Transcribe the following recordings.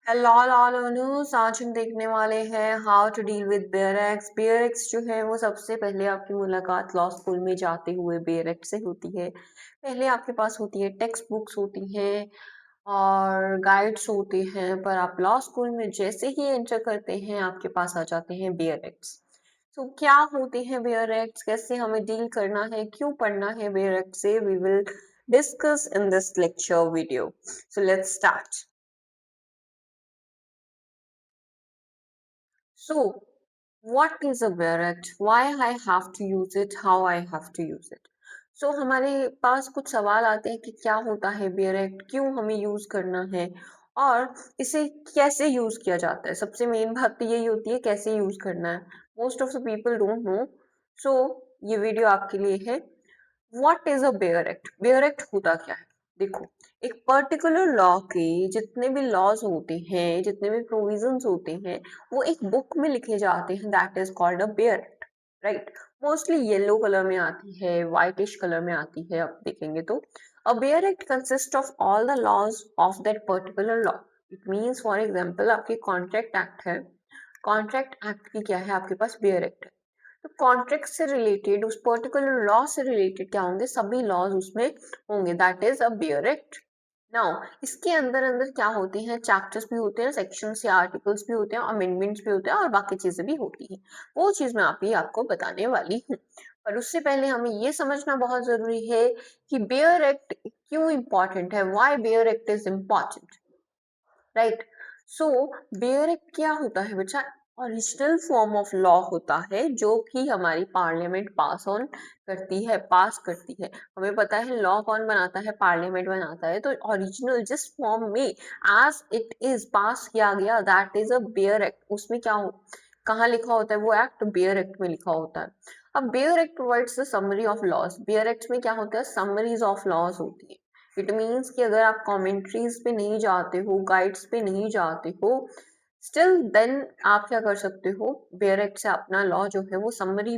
Hello लालूनूस, आज हम देखने वाले हैं how to deal with bare acts. Bare acts जो है वो सबसे पहले आपकी मुलाकात लॉ स्कूल में जाते हुए बेयर एक्स से होती है। पहले आपके पास होती है टेक्स्ट बुक्स होती हैं और गाइड्स होते हैं, पर आप लॉ स्कूल में जैसे ही एंटर करते हैं आपके पास आ जाते हैं बेयर एक्स। तो क्या होते हैं बेयर एक्ट, कैसे हमें डील करना है, क्यों पढ़ना है बेयर एक्ट से, we will discuss in this lecture video. So let's start. So, what is a Barrett? Why I have to use it? How I have to use it? So हमारे पास कुछ सवाल आते हैं कि क्या होता है बेरेक्ट, क्यों हमें यूज करना है और इसे कैसे यूज किया जाता है। सबसे मेन बात तो यही होती है कैसे यूज करना है। Most of the people don't know. So ये वीडियो आपके लिए है। What is a bare act? Bare act होता क्या है? देखो, एक पर्टिकुलर लॉ के जितने भी लॉज होते हैं, जितने भी प्रोविजंस होते हैं, वो एक बुक में लिखे जाते हैं, that is called a bare act, right. Mostly yellow colour में आती है, व्हाइटिश कलर में आती है, आप देखेंगे तो। A bare act consist of all the laws of that particular law. It means for example आपकी कॉन्ट्रैक्ट एक्ट है, कॉन्ट्रैक्ट एक्ट की क्या है आपके पास, बेयर एक्ट है। तो कॉन्ट्रैक्ट से रिलेटेड, उस पर्टिकुलर लॉ से रिलेटेड क्या होंगे, सभी लॉज उसमें होंगे, that is a bare act. Now इसके अंदर अंदर क्या होते हैं, चैप्टर्स भी होते हैं, सेक्शंस या आर्टिकल्स भी होते हैं, अमेंडमेंट्स भी होते हैं और बाकी चीजें भी होती हैं। वो चीज मैं आपको बताने वाली हूँ। पर उससे पहले हमें ये समझना बहुत जरूरी है कि बेयर एक्ट क्यों इंपॉर्टेंट है, why bear act is important, right. So bare act क्या होता है बच्चा? ओरिजिनल फॉर्म ऑफ लॉ होता है जो कि हमारी पार्लियामेंट पास करती है। हमें पता है लॉ कौन बनाता है, पार्लियामेंट बनाता है। तो ओरिजिनल जिस फॉर्म में एज इट इज पास किया गया, that is a bare act. उसमें क्या हो, कहाँ लिखा होता है वो एक्ट, बेयर एक्ट में लिखा होता है। अब bare act provides the summary of laws. Bare act में क्या होता है, समरीज ऑफ लॉज होती है। इट मीन्स कि अगर आप कमेंट्रीज पे नहीं जाते हो, गाइड्स पे नहीं जाते हो, स्टिल देन आप क्या कर सकते हो, बेयर एक्ट से अपना लॉ जो है वो समरी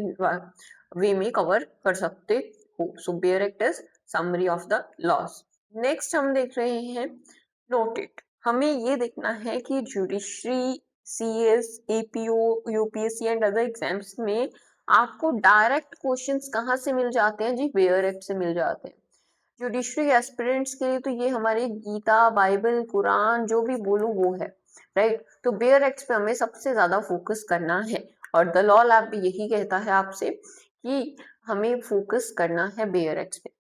वे में कवर कर सकते हो। So bare act is summary of the laws. Next हम देख रहे हैं नोटेड। हमें ये देखना है कि judiciary, CS, APO, UPSC and other exams में आपको डायरेक्ट क्वेश्चंस कहाँ से मिल जाते हैं जी, बेयर एक्ट से मिल जाते हैं। जुडिशरी एस्पिरेंट्स के लिए तो ये हमारी गीता, बाइबल, कुरान जो भी बोलो वो है, राइट। तो बेयर एक्ट्स पे हमें सबसे ज्यादा फोकस करना है और द लॉ लैब भी यही कहता है आपसे कि हमें फोकस करना है बेयर एक्ट्स पे।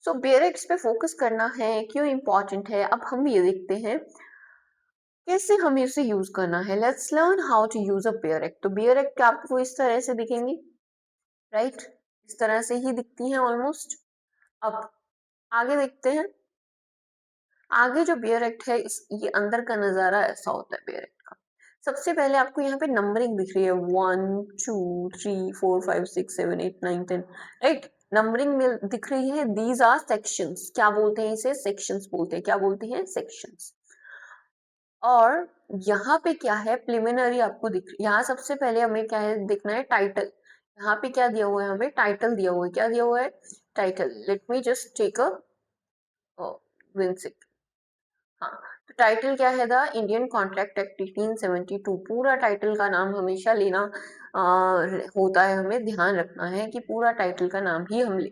सो बेयर एक्ट्स पे फोकस करना है, क्यों इंपॉर्टेंट है, अब हम ये देखते हैं कैसे हमें उसे यूज करना है। Let's learn how to use a bare act. तो बेयर एक्ट आपको इस तरह से दिखेंगी, राइट। इस तरह से ही दिखती है ऑलमोस्ट। अब आगे देखते हैं। आगे जो बेयर एक्ट है, ये अंदर का नजारा ऐसा होता है बेयर एक्ट का। सबसे पहले आपको यहाँ पे नंबरिंग दिख रही है, 1 2 3 4 5 6 7 8 9 10, राइट। नंबरिंग में दिख रही है, दीज आर सेक्शंस। क्या बोलते हैं इसे, सेक्शंस बोलते हैं। क्या बोलते हैं, सेक्शंस। और यहाँ पे क्या है, प्रिलिमिनरी आपको दिख रही है। यहाँ सबसे पहले हमें क्या है देखना है, टाइटल। यहाँ पे क्या दिया हुआ है, हमें टाइटल दिया हुआ है। क्या दिया हुआ है, title. Let me just take a हाँ, तो टाइटल क्या है, द इंडियन कॉन्ट्रैक्ट एक्ट 1872। पूरा टाइटल का नाम हमेशा लेना होता है, हमें ध्यान रखना है कि पूरा टाइटल का नाम ही हम ले।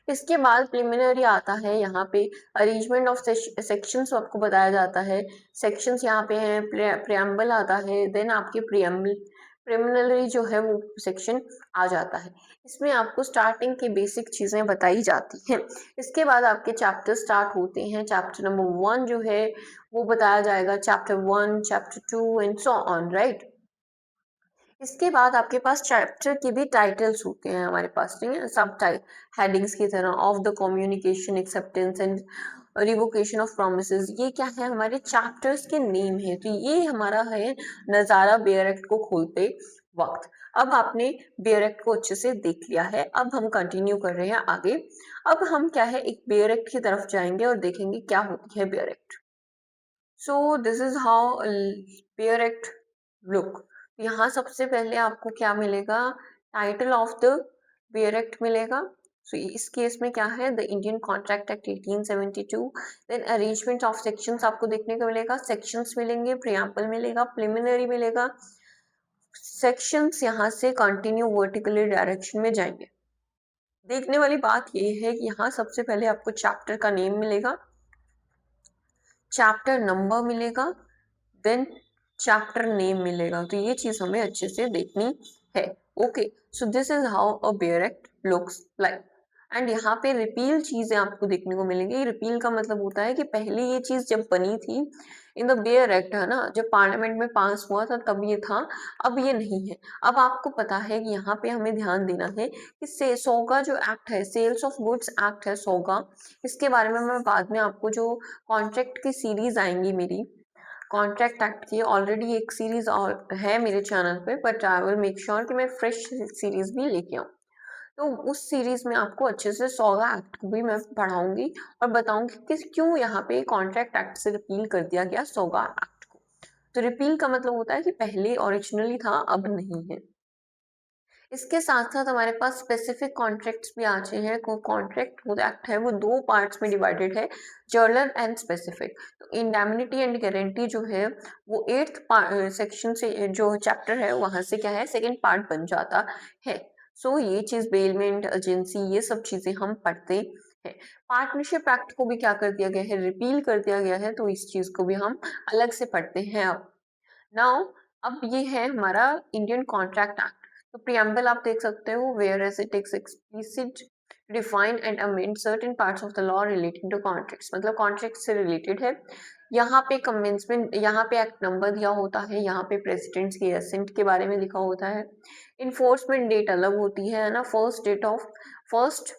इसके बाद प्रिलिमिनरी आता है, यहाँ पे अरेंजमेंट ऑफ सेक्शंस आपको बताया जाता है। सेक्शंस यहाँ पे हैं, प्रियम्बल आता है, देन आपके प्रियम्बल प्रिलिमिनरी जो है वो सेक्शन आ जाता है। इसमें आपको स्टार्टिंग की बेसिक चीजें बताई जाती हैं। इसके बाद आपके चैप्टर स्टार्ट होते हैं। चैप्टर नंबर 1 जो है वो बताया जाएगा, chapter 1, chapter 2 and so on, right. इसके बाद आपके पास चैप्टर के भी टाइटल्स होते हैं हमारे पास, ठीक है, सब हेडिंग्स की तरह, of the communication, acceptance and revocation of promises. ये क्या है, हमारे चैप्टर्स के नेम है। तो ये हमारा है नजारा बेयर एक्ट को खोलते वक्त। अब आपने बेयर एक्ट को अच्छे से देख लिया है, अब हम कंटिन्यू कर रहे हैं आगे। अब हम क्या है, एक बेयर एक्ट की तरफ जाएंगे और देखेंगे क्या होती है bare act. So this is how bare act look. यहाँ सबसे पहले आपको क्या मिलेगा, title of the bare act मिलेगा। सो इस केस में क्या है, the Indian contract act 1872, then arrangement of sections आपको देखने को मिलेगा, सेक्शंस मिलेंगे, प्रियम्बल मिलेगा, प्रिलिमिनरी मिलेगा, सेक्शंस यहाँ से कंटिन्यू वर्टिकली डायरेक्शन में जाएंगे। देखने वाली बात ये है कि यहाँ सबसे पहले आपको चैप्टर का नेम मिलेगा, चैप्टर नंबर मिलेगा, देन चैप्टर नेम मिलेगा। तो ये चीज हमें अच्छे से देखनी है। Okay, so this is how a bare act looks like. And यहाँ पे रिपील चीजें आपको देखने को मिलेंगी। रिपील का मतलब होता है कि पहले ये चीज जब बनी थी इन द बेयर एक्ट, है ना, जब पार्लियामेंट में पास हुआ था तब ये था, अब ये नहीं है। अब आपको पता है कि यहाँ पे हमें ध्यान देना है कि सोगा जो एक्ट है, सेल्स ऑफ गुड्स एक्ट है सोगा, इसके बारे में मैं बाद में आपको जो कॉन्ट्रैक्ट की सीरीज आएंगी मेरी, कॉन्ट्रैक्ट एक्ट की ऑलरेडी एक सीरीज और है मेरे चैनल पे, but I will make sure कि मैं फ्रेश सीरीज भी लेके आऊँ। तो उस सीरीज में आपको अच्छे से सोगा एक्ट को भी मैं पढ़ाऊंगी और बताऊंगी कि क्यों यहाँ पे कॉन्ट्रैक्ट एक्ट से रिपील कर दिया गया सोगा एक्ट को। तो रिपील का मतलब होता है कि पहले ओरिजिनली था, अब नहीं है। इसके साथ साथ हमारे पास स्पेसिफिक कॉन्ट्रैक्ट्स भी आते हैं। कॉन्ट्रैक्ट वो एक्ट है वो दो पार्ट्स में डिवाइडेड है, जर्नल एंड स्पेसिफिक। तो इंडेमनिटी एंड गारंटी जो है वो 8th सेक्शन से, जो चैप्टर है वहां से क्या है, सेकेंड पार्ट बन जाता है। सो ये चीज बेलमेंट एजेंसी ये सब चीजें हम पढ़ते हैं। पार्टनरशिप एक्ट को भी क्या कर दिया गया है, रिपील कर दिया गया है, तो इस चीज को भी हम अलग से पढ़ते हैं। अब नाउ, अब ये है हमारा इंडियन कॉन्ट्रैक्ट एक्ट। तो प्रियम्बल आप देख सकते हो, whereas it is explicit define and amend certain parts of the law relating to contracts, मतलब कॉन्ट्रैक्ट से रिलेटेड है। यहाँ पे कमेंसमेंट, यहाँ पे एक्ट नंबर दिया होता है, यहाँ पे प्रेसिडेंट्स की एसेंट के बारे में लिखा होता है। इन्फोर्समेंट डेट अलग होती है ना, फर्स्ट डेट ऑफ फर्स्ट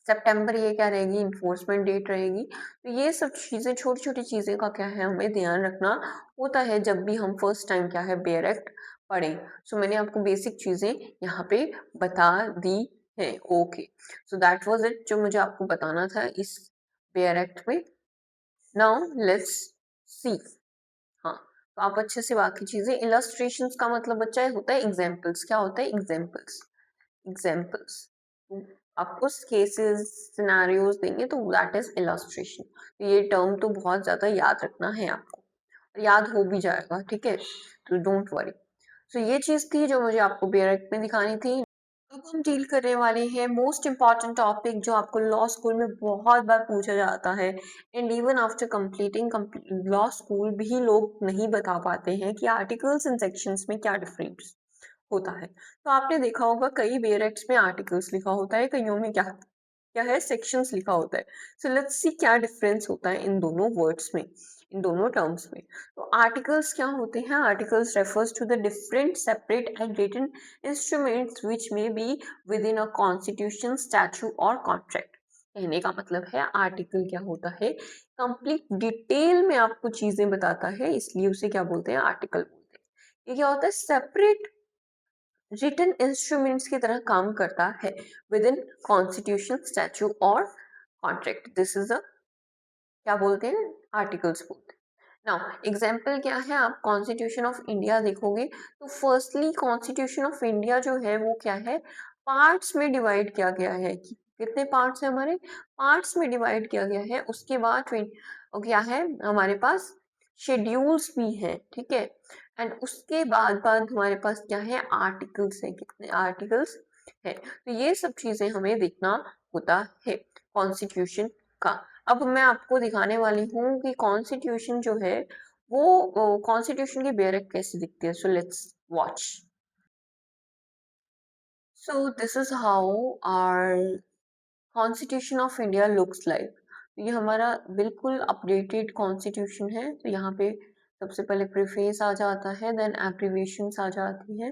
सितंबर ये क्या रहेगी, इन्फोर्समेंट डेट रहेगी। तो ये सब चीजें, छोटी छोटी चीजें का क्या है, हमें ध्यान रखना होता है जब भी हम फर्स्ट टाइम क्या है बेयर एक्ट पढ़ें। सो मैंने आपको बेसिक चीजें यहाँ पे बता दी है। Okay, so that was it जो मुझे आपको बताना था इस बेयर एक्ट में। Now let's see. हाँ, तो आप अच्छे से बाकी चीजें, इलस्ट्रेशंस का मतलब बच्चा होता है एग्जाम्पल्स। क्या होता है एग्जाम्पल्स? एग्जाम्पल्स आपको केसेस सिनेरियोज देंगे तो दैट इज इलस्ट्रेशन। तो ये टर्म तो बहुत ज्यादा याद रखना है आपको, याद हो भी जाएगा, ठीक है, तो डोंट वरी। तो ये चीज थी जो मुझे आपको बेयर एक्ट में दिखानी थी। अब हम डील करने वाले हैं मोस्ट इम्पॉर्टेंट टॉपिक जो आपको लॉ स्कूल में बहुत बार पूछा जाता है, and even after completing law school भी लोग नहीं बता पाते हैं कि आर्टिकल्स एंड सेक्शंस में क्या डिफरेंस होता है। तो आपने देखा होगा कई बेयर एक्ट्स में आर्टिकल्स लिखा होता है, कईयों में क्या क्या है, सेक्शंस लिखा होता है। सो लेट्स सी क्या डिफरेंस होता है इन दोनों वर्ड्स में, इन दोनों टर्म्स में। तो आर्टिकल्स क्या होते हैं? Articles refers to the different separate and written instruments which may be within a constitution, statute और कॉन्ट्रैक्ट। कहने का मतलब है आर्टिकल क्या होता है, कंप्लीट डिटेल में आपको चीजें बताता है, इसलिए उसे क्या बोलते हैं, आर्टिकल बोलते हैं। ये क्या होता है, सेपरेट रिटन इंस्ट्रूमेंट्स की तरह काम करता है विद इन कॉन्स्टिट्यूशन, स्टैच्यू और कॉन्ट्रैक्ट। दिस इज अ क्या बोलते हैं, आर्टिकल्स बोलते हैं। नाउ एग्जाम्पल क्या है, आप कॉन्स्टिट्यूशन ऑफ इंडिया देखोगे तो फर्स्टली कॉन्स्टिट्यूशन ऑफ इंडिया जो है वो क्या है, पार्ट्स में डिवाइड किया गया है। कितने पार्ट्स है हमारे, पार्ट्स में डिवाइड किया गया है। उसके बाद क्या है हमारे पास, शेड्यूल्स भी है, ठीक है। एंड उसके बाद हमारे पास क्या है, आर्टिकल्स है। कितने आर्टिकल्स है, तो ये सब चीजें हमें देखना होता है कॉन्स्टिट्यूशन का। अब मैं आपको दिखाने वाली हूँ कि कॉन्स्टिट्यूशन जो है वो कॉन्स्टिट्यूशन की बेरक कैसे दिखती है। So let's watch. So this is how our constitution of India looks like. ये हमारा बिल्कुल अपडेटेड कॉन्स्टिट्यूशन है। तो यहाँ पे सबसे पहले प्रीफेस आ जाता है, देन एब्रीविएशंस आ जाती है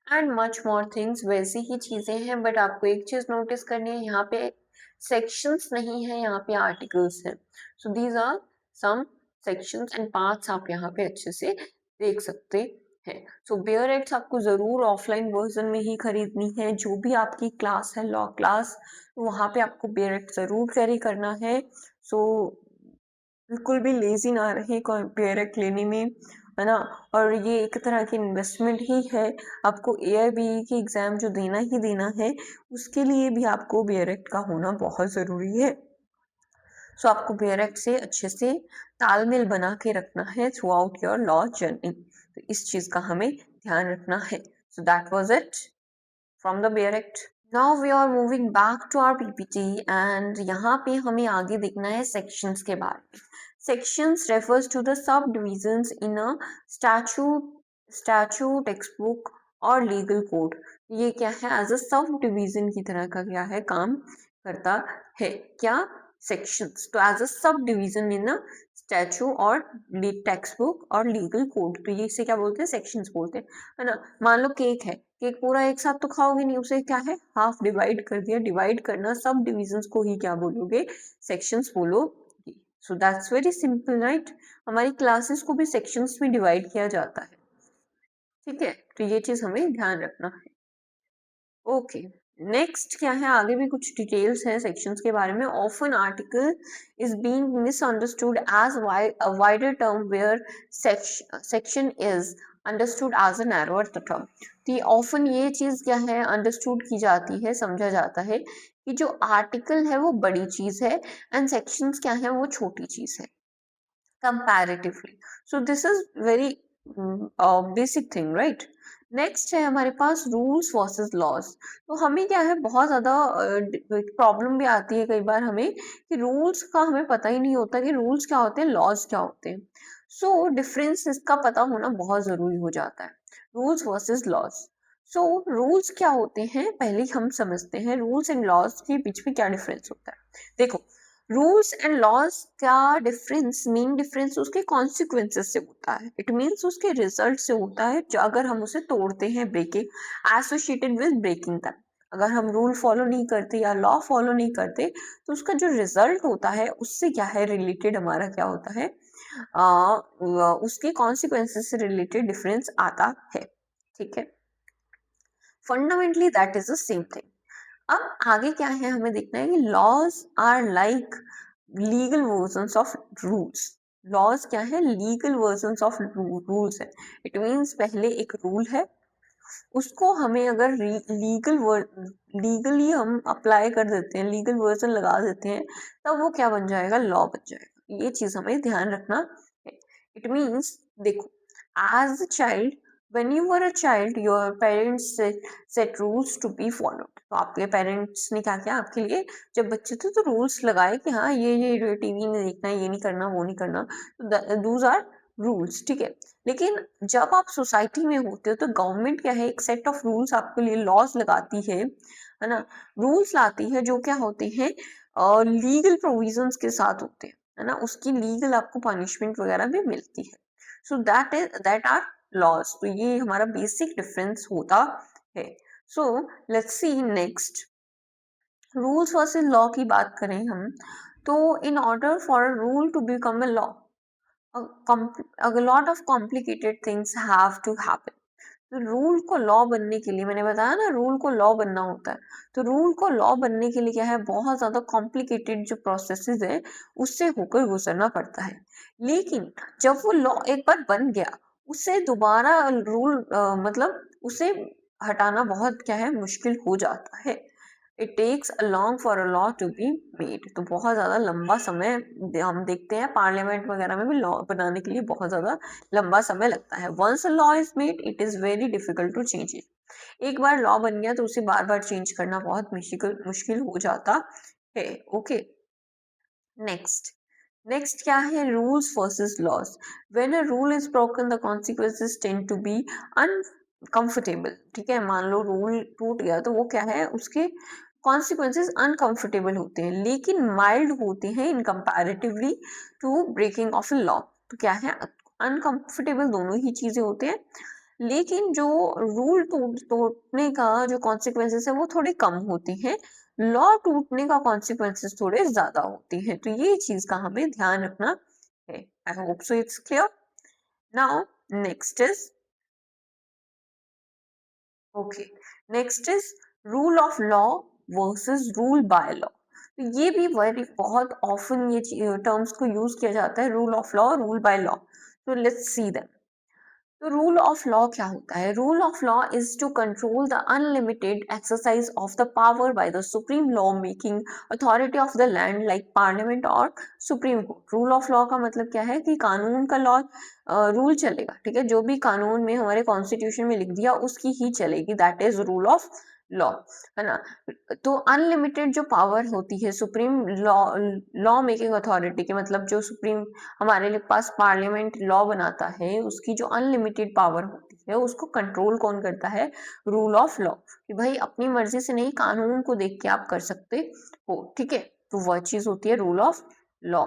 एंड मच मोर थिंग्स। वैसी ही चीजें हैं, बट आपको एक चीज नोटिस करनी है, यहाँ पे सेक्शंस नहीं है, यहाँ पे आर्टिकल्स हैं। So these are some sections and parts, आप यहाँ पे अच्छे से देख सकते हैं। सो बेयर एक्ट्स आपको जरूर ऑफलाइन वर्जन में ही खरीदनी है। जो भी आपकी क्लास है, लॉ क्लास, तो वहाँ पे आपको बेयर एक्ट जरूर कैरी करना है। सो बिल्कुल भी लेजी ना रहे बेयर एक्ट लेने में, है ना। और ये एक तरह की इन्वेस्टमेंट ही है, आपको AIBE की एग्जाम जो देना ही देना है, उसके लिए भी आपको BRECT का होना बहुत ज़रूरी है। सो आपको BRECT से अच्छे से तालमेल बना के रखना है throughout your law journey, तो इस चीज़ का हमें ध्यान रखना है। So that was it from the BRECT। Now we are moving back to our PPT and यहाँ पे हमें आगे देखना है सेक्शंस के बारे में। Sections refers to the sub divisions in a statute text book और लीगल कोड। ये क्या है, एज अ सब डिवीजन की तरह का क्या है, काम करता है। क्या, सेक्शंस, तो as a sub division in a statute और टेक्स्ट बुक और लीगल कोड, तो ये इसे क्या बोलते हैं, सेक्शंस बोलते हैं, है ना। मान लो केक है, केक पूरा एक साथ तो खाओगे नहीं, उसे क्या है, हाफ डिवाइड कर दिया। डिवाइड करना, सब डिविजन्स को ही क्या बोलोगे, सेक्शंस बोलोगे। So that's very simple, right. हमारी क्लासेस को भी सेक्शंस में डिवाइड किया जाता है, ठीक है, तो ये चीज हमें ध्यान रखना है। ओके, नेक्स्ट क्या है, आगे भी कुछ डिटेल्स है सेक्शंस के बारे में। Often article is being misunderstood as a wider term where section is understood as a narrower term. तो ऑफन ये चीज क्या है, अंडरस्टूड की जाती है, समझा जाता है कि जो आर्टिकल है वो बड़ी चीज है एंड सेक्शंस क्या है, वो छोटी चीज है comparatively. So this is very basic thing, right? Next है हमारे पास रूल्स वर्सेस लॉज। तो हमें क्या है, बहुत ज्यादा प्रॉब्लम भी आती है कई बार हमें कि रूल्स का हमें पता ही नहीं होता कि रूल्स क्या होते हैं, लॉज क्या होते हैं। सो डिफरेंस इसका पता होना बहुत जरूरी हो जाता है, rules versus laws. So rules क्या होते हैं, पहले हम समझते हैं रूल्स एंड लॉज के बीच में क्या डिफरेंस होता है। देखो, रूल्स एंड लॉज का डिफरेंस, मेन डिफरेंस उसके कॉन्सिक्वेंसेस से होता है, इट मीन्स उसके रिजल्ट से होता है, जो अगर हम उसे तोड़ते हैं, breaking associated with breaking them. अगर हम रूल फॉलो नहीं करते या लॉ फॉलो नहीं करते, तो उसका जो रिजल्ट होता है उससे क्या है रिलेटेड, हमारा क्या होता है, उसके कॉन्सिक्वेंसेस से रिलेटेड डिफरेंस आता है, ठीक है। Fundamentally that is the same thing. अब आगे क्या है, हमें देखना है कि laws are like legal versions of rules. Laws क्या है, लीगल वर्जन्स ऑफ रूल्स है। इट मीन्स पहले एक रूल है, उसको हमें अगर लीगली हम अप्लाई कर देते हैं, लीगल वर्जन लगा देते हैं, तब वो क्या बन जाएगा, लॉ बन जाएगा। ये चीज हमें ध्यान रखना है। इट मीन्स देखो, as a child, when you were a child, your parents set rules to be followed। तो आपके पेरेंट्स ने क्या किया आपके लिए, जब बच्चे थे तो रूल्स लगाए कि हाँ ये टीवी नहीं देखना, ये नहीं करना, वो नहीं करना, तो दूज आर रूल्स, ठीक है। लेकिन जब आप सोसाइटी में होते हो तो गवर्नमेंट क्या है, एक सेट ऑफ रूल्स आपके लिए, लॉज लगाती है ना, रूल्स लाती है जो क्या होते हैं, लीगल प्रोविजंस के साथ होते हैं, है ना, उसकी लीगल आपको पनिशमेंट वगैरह भी मिलती है। So that are laws. तो ये हमारा बेसिक डिफरेंस होता है। So let's see next, rules versus law की बात करें हम, तो in order for a rule to become a law, a lot of complicated things have to happen। तो रूल को लॉ बनने के लिए, मैंने बताया ना रूल को लॉ बनना होता है, तो रूल को लॉ बनने के लिए क्या है, बहुत ज्यादा कॉम्प्लिकेटेड जो प्रोसेसेस है उससे होकर गुजरना पड़ता है। लेकिन जब वो लॉ एक बार बन गया, उसे दोबारा रूल मतलब उसे हटाना बहुत क्या है, मुश्किल हो जाता है। It takes a long for a law to be made. तो बहुत ज्यादा लंबा समय हम देखते हैं पार्लियामेंट वगैरह में भी लॉ बनाने के लिए बहुत ज्यादा लंबा समय लगता है। Once a law is made, it is very difficult to change it. एक बार लॉ बन गया तो उसे बार बार चेंज करना बहुत मुश्किल मुश्किल हो जाता है। ओके, नेक्स्ट क्या है, rules versus laws. When a rule is broken the consequences tend to be uncomfortable. ठीक है, मान लो रूल टूट गया तो वो क्या है, उसके कॉन्सिक्वेंसेस अनकंफर्टेबल होते हैं, लेकिन माइल्ड होते हैं in comparatively to breaking of a law. तो क्या है, अनकंफर्टेबल दोनों ही चीजें होते हैं, लेकिन जो रूल तोड़ने का जो कॉन्सिक्वेंसेस है वो थोड़े कम होते हैं, लॉ टूटने का कॉन्सिक्वेंसेस थोड़े ज्यादा होते हैं। तो ये चीज का हमें ध्यान रखना है। I hope so it's clear. Now next is, okay, next is rule of law versus rule by law. तो ये भी वेरी बहुत ऑफन ये टर्म्स को यूज किया जाता है, rule of law, rule by law. तो लेट्स सी दैट। तो रूल ऑफ लॉ क्या होता है? Rule of law is to control the unlimited exercise of the power by the supreme law making authority of the land like parliament और supreme court. Rule of law का मतलब क्या है कि कानून का लॉ रूल चलेगा, ठीक है, जो भी कानून में हमारे कॉन्स्टिट्यूशन में लिख दिया उसकी ही चलेगी, that is rule of law, है ना। तो अनलिमिटेड जो पावर होती है supreme law law making authority के, मतलब जो सुप्रीम हमारे लिए पास पार्लियामेंट लॉ बनाता है, उसकी जो अनलिमिटेड पावर होती है उसको कंट्रोल कौन करता है? रूल ऑफ लॉ, कि भाई अपनी मर्जी से नहीं, कानून को देख के आप कर सकते हो, ठीक है। तो वह चीज होती है रूल ऑफ लॉ,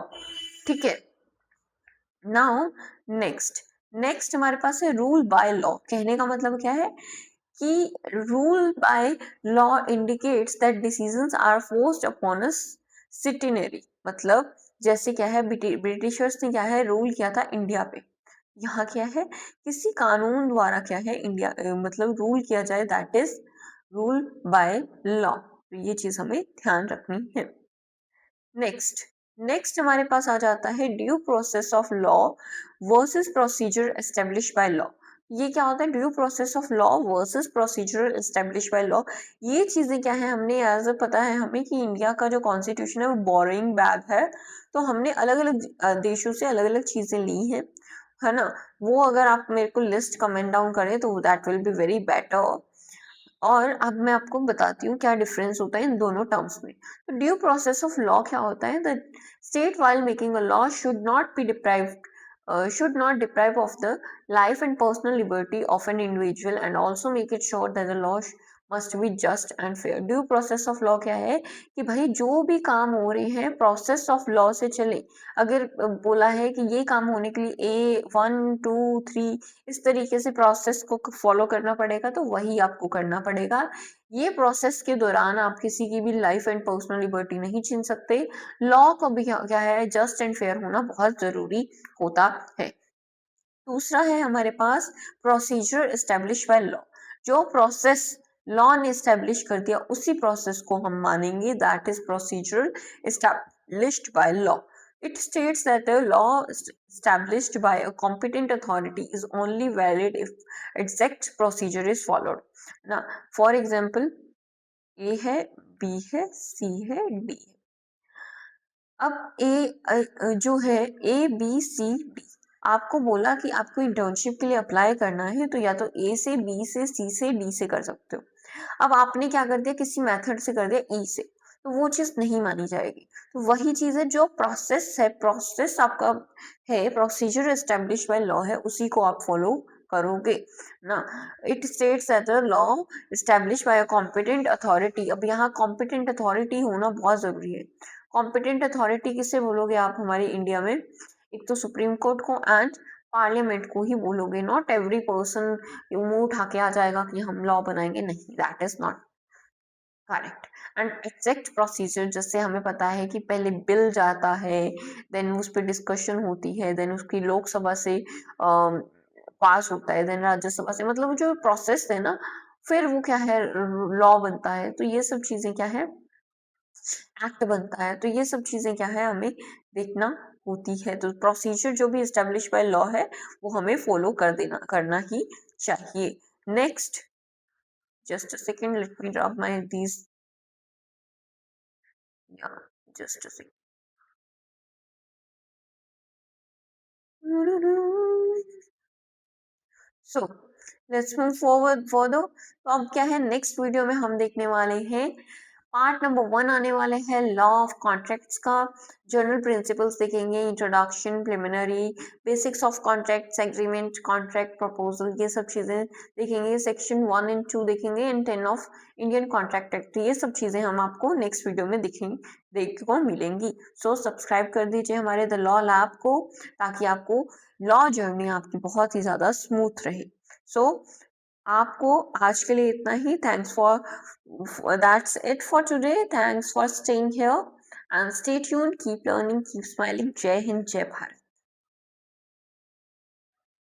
ठीक है। नाउ नेक्स्ट नेक्स्ट हमारे पास है रूल बाय लॉ। कहने का मतलब क्या है कि rule by law indicates that decisions are forced upon us citizenry. मतलब जैसे क्या है, ब्रिटिशर्स ने क्या है रूल किया था इंडिया पे, यहाँ क्या है किसी कानून द्वारा क्या है इंडिया मतलब रूल किया जाए, that is rule by law. तो ये चीज हमें ध्यान रखनी है। नेक्स्ट नेक्स्ट हमारे पास आ जाता है due process of law versus procedure establish by law. ये क्या होता है? Due process of law versus procedure establish by law. ये चीजें क्या है, हमने एज पता है हमें कि इंडिया का जो कॉन्स्टिट्यूशन है वो बोरिंग बैग है, तो हमने अलग अलग देशों से अलग अलग चीजें ली हैं, है ना। वो अगर आप मेरे को लिस्ट कमेंट डाउन करें तो that will be very better. और अब मैं आपको बताती हूँ क्या डिफरेंस होता है इन दोनों टर्म्स में। तो ड्यू प्रोसेस ऑफ लॉ क्या होता है? The state while making a law should not deprive of the life and personal liberty of an individual and also make it sure that the law must be just and fair। Due process of law क्या है कि भाई जो भी काम हो रहे हैं प्रोसेस ऑफ लॉ से चले। अगर बोला है कि ये काम होने के लिए A 1 2 3 इस तरीके से प्रोसेस को फॉलो करना पड़ेगा, तो वही आपको करना पड़ेगा। ये प्रोसेस के दौरान आप किसी की भी लाइफ एंड पर्सनल लिबर्टी नहीं छीन सकते। लॉ को भी क्या है, जस्ट एंड फेयर होना बहुत जरूरी होता है। दूसरा है हमारे पास प्रोसीजर एस्टेब्लिश बाय लॉ। जो प्रोसेस लॉ ने एस्टेब्लिश कर दिया उसी प्रोसेस को हम मानेंगे, that is procedure established by law. It states that a law established by a competent authority is only valid if exact procedure is followed। ना, for example ए है, बी है, सी है, डी है। अब जो है A B C D, आपको बोला कि आपको इंटर्नशिप के लिए अप्लाई करना है, तो या तो ए से, बी से, सी से, डी से कर सकते हो। अब आपने क्या कर दिया, किसी मेथड से कर दिया ई से, तो वो चीज नहीं मानी जाएगी। तो वही चीज है, जो प्रोसेस है, प्रोसेस आपका है, प्रोसीजर एस्टेब्लिश बाय लॉ है, उसी को आप फॉलो करोगे ना। It states that the law establish by a competent authority. अब यहाँ कॉम्पिटेंट अथॉरिटी होना बहुत जरूरी है। कॉम्पिटेंट अथॉरिटी किसे बोलोगे आप हमारे इंडिया में? एक तो सुप्रीम कोर्ट को एंड पार्लियामेंट को ही बोलोगे। नॉट एवरी पर्सन मुंह उठा के आ जाएगा कि हम लॉ बनाएंगे, नहीं, that is not correct. And exact procedure, जैसे हमें पता है कि पहले बिल जाता है, देन उस पर डिस्कशन होती है, देन उसकी लोकसभा से पास होता है, देन राज्यसभा से, मतलब जो प्रोसेस है ना, फिर वो क्या है, लॉ बनता है। तो ये सब चीजें क्या है, एक्ट बनता है। तो ये सब चीजें क्या है, हमें देखना होती है। तो प्रोसीजर जो भी एस्टेब्लिश बाय लॉ है वो हमें फॉलो करना ही चाहिए। Next, just a second, let me drop my these, या just a second. So let's move forward further. तो अब क्या है, नेक्स्ट वीडियो में हम देखने वाले हैं पार्ट नंबर 1 आने वाले हैं लॉ ऑफ कॉन्ट्रैक्ट्स का। जनरल प्रिंसिपल्स देखेंगे, introduction, preliminary, basics of contracts, agreement, contract proposal, ये सब चीजें देखेंगे। सेक्शन 1 एंड 2 देखेंगे, and 10 of Indian contract act. ये सब चीजें हम आपको नेक्स्ट वीडियो में देखने को मिलेंगी। सो सब्सक्राइब कर दीजिए हमारे द लॉ लैब को, ताकि आपको लॉ जर्नी आपकी बहुत ही ज्यादा स्मूथ रहे। सो आपको आज के लिए इतना ही। Thanks for that's it for today. Thanks for staying here and stay tuned, keep learning, keep smiling. Jai Hind, जय भारत।